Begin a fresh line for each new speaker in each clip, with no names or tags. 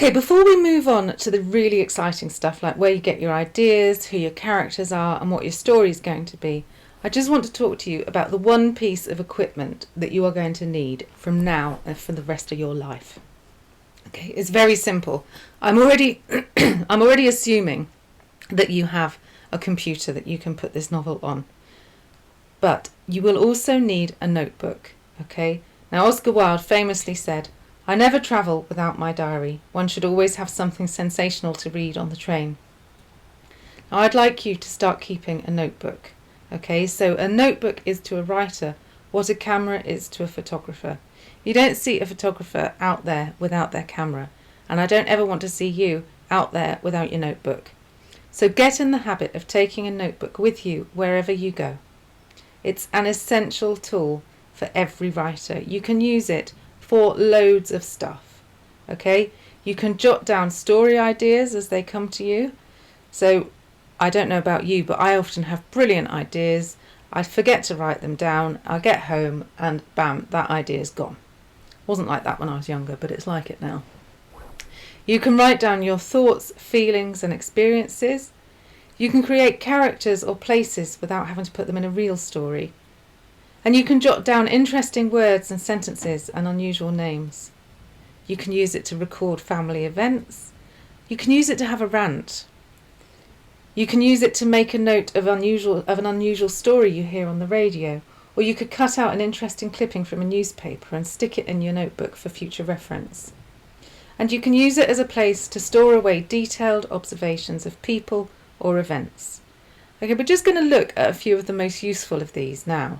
Okay, before we move on to the really exciting stuff like where you get your ideas, who your characters are, and what your story is going to be, I just want to talk to you about the one piece of equipment that you are going to need from now and for the rest of your life. Okay, it's very simple. I'm already assuming that you have a computer that you can put this novel on. But you will also need a notebook, okay? Now, Oscar Wilde famously said, "I never travel without my diary. One should always have something sensational to read on the train." Now, I'd like you to start keeping a notebook, okay? So a notebook is to a writer what a camera is to a photographer. You don't see a photographer out there without their camera, and I don't ever want to see you out there without your notebook. So get in the habit of taking a notebook with you wherever you go. It's an essential tool for every writer. You can use it for loads of stuff, okay? You can jot down story ideas as they come to you. So I don't know about you, but I often have brilliant ideas. I forget to write them down. I get home and bam, that idea's gone. Wasn't like that when I was younger, but it's like it now. You can write down your thoughts, feelings and experiences. You can create characters or places without having to put them in a real story. And you can jot down interesting words and sentences and unusual names. You can use it to record family events. You can use it to have a rant. You can use it to make a note of an unusual story you hear on the radio, or you could cut out an interesting clipping from a newspaper and stick it in your notebook for future reference. And you can use it as a place to store away detailed observations of people or events. Okay, we're just going to look at a few of the most useful of these now.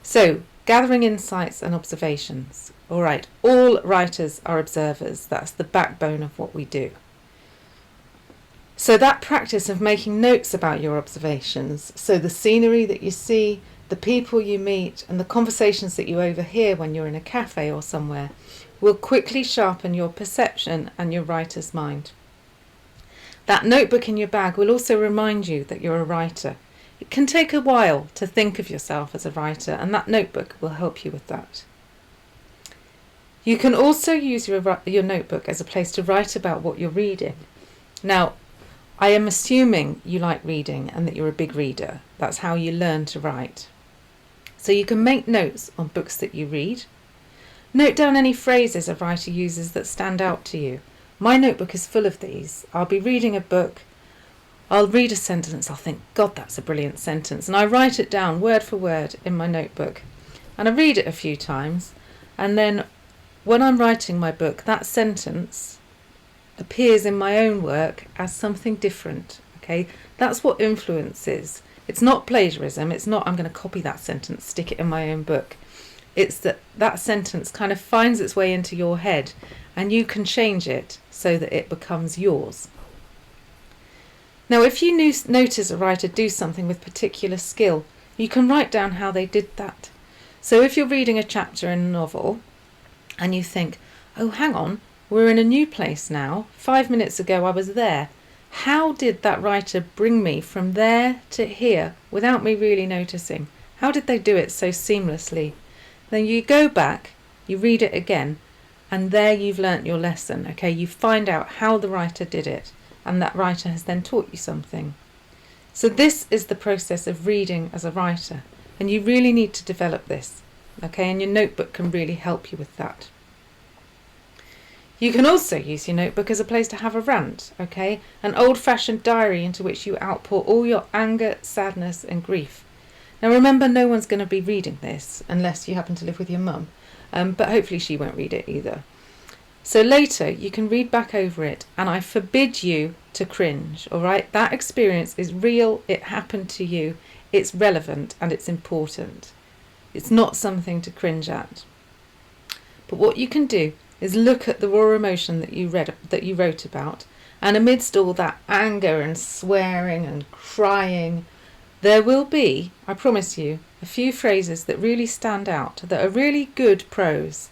So, gathering insights and observations. All right, all writers are observers. That's the backbone of what we do. So that practice of making notes about your observations, so the scenery that you see, the people you meet, and the conversations that you overhear when you're in a cafe or somewhere, will quickly sharpen your perception and your writer's mind. That notebook in your bag will also remind you that you're a writer. It can take a while to think of yourself as a writer, and that notebook will help you with that. You can also use your notebook as a place to write about what you're reading. Now, I am assuming you like reading and that you're a big reader. That's how you learn to write. So you can make notes on books that you read. Note down any phrases a writer uses that stand out to you. My notebook is full of these. I'll be reading a book. I'll read a sentence. I'll think, God, that's a brilliant sentence. And I write it down word for word in my notebook. And I read it a few times. And then when I'm writing my book, that sentence appears in my own work as something different. Okay, that's what influence is. It's not plagiarism. It's not I'm going to copy that sentence, stick it in my own book. It's that sentence kind of finds its way into your head and you can change it so that it becomes yours. Now, if you notice a writer do something with particular skill, you can write down how they did that. So if you're reading a chapter in a novel and you think, oh, hang on, we're in a new place now. 5 minutes ago I was there. How did that writer bring me from there to here without me really noticing? How did they do it so seamlessly? Then you go back, you read it again, and there you've learnt your lesson. Okay, you find out how the writer did it, and that writer has then taught you something. So this is the process of reading as a writer, and you really need to develop this. Okay, and your notebook can really help you with that. You can also use your notebook as a place to have a rant, okay? An old-fashioned diary into which you outpour all your anger, sadness and grief. Now remember, no one's going to be reading this unless you happen to live with your mum, but hopefully she won't read it either. So later you can read back over it, and I forbid you to cringe, all right? That experience is real, it happened to you, it's relevant and it's important. It's not something to cringe at. But what you can do is look at the raw emotion that you wrote about, and amidst all that anger and swearing and crying, there will be, I promise you, a few phrases that really stand out, that are really good prose.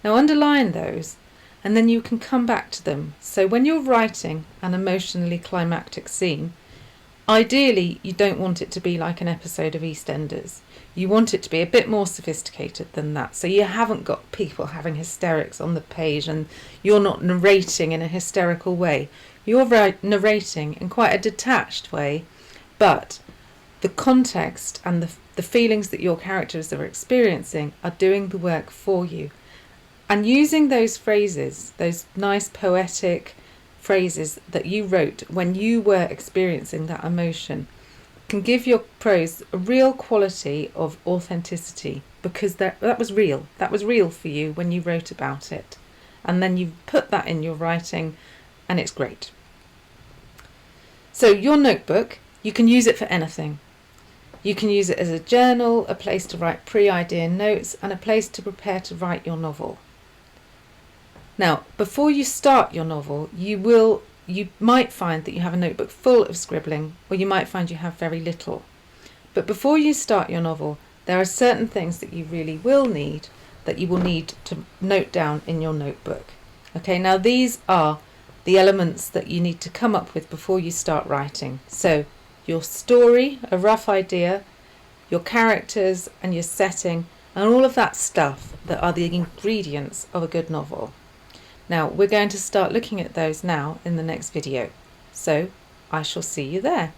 Now underline those, and then you can come back to them. So when you're writing an emotionally climactic scene, Ideally, you don't want it to be like an episode of EastEnders. You want it to be a bit more sophisticated than that. So you haven't got people having hysterics on the page and you're not narrating in a hysterical way. You're narrating in quite a detached way, but the context and the feelings that your characters are experiencing are doing the work for you. And using those phrases, those nice poetic phrases that you wrote when you were experiencing that emotion, can give your prose a real quality of authenticity, because that was real. That was real for you when you wrote about it. And then you put that in your writing, and it's great. So your notebook, you can use it for anything. You can use it as a journal, a place to write pre-idea notes, and a place to prepare to write your novel. Now, before you start your novel, you might find that you have a notebook full of scribbling, or you might find you have very little. But before you start your novel, there are certain things that you really will need, that you will need to note down in your notebook. Okay, now these are the elements that you need to come up with before you start writing. So, your story, a rough idea, your characters and your setting, and all of that stuff that are the ingredients of a good novel. Now, we're going to start looking at those now in the next video. So, I shall see you there.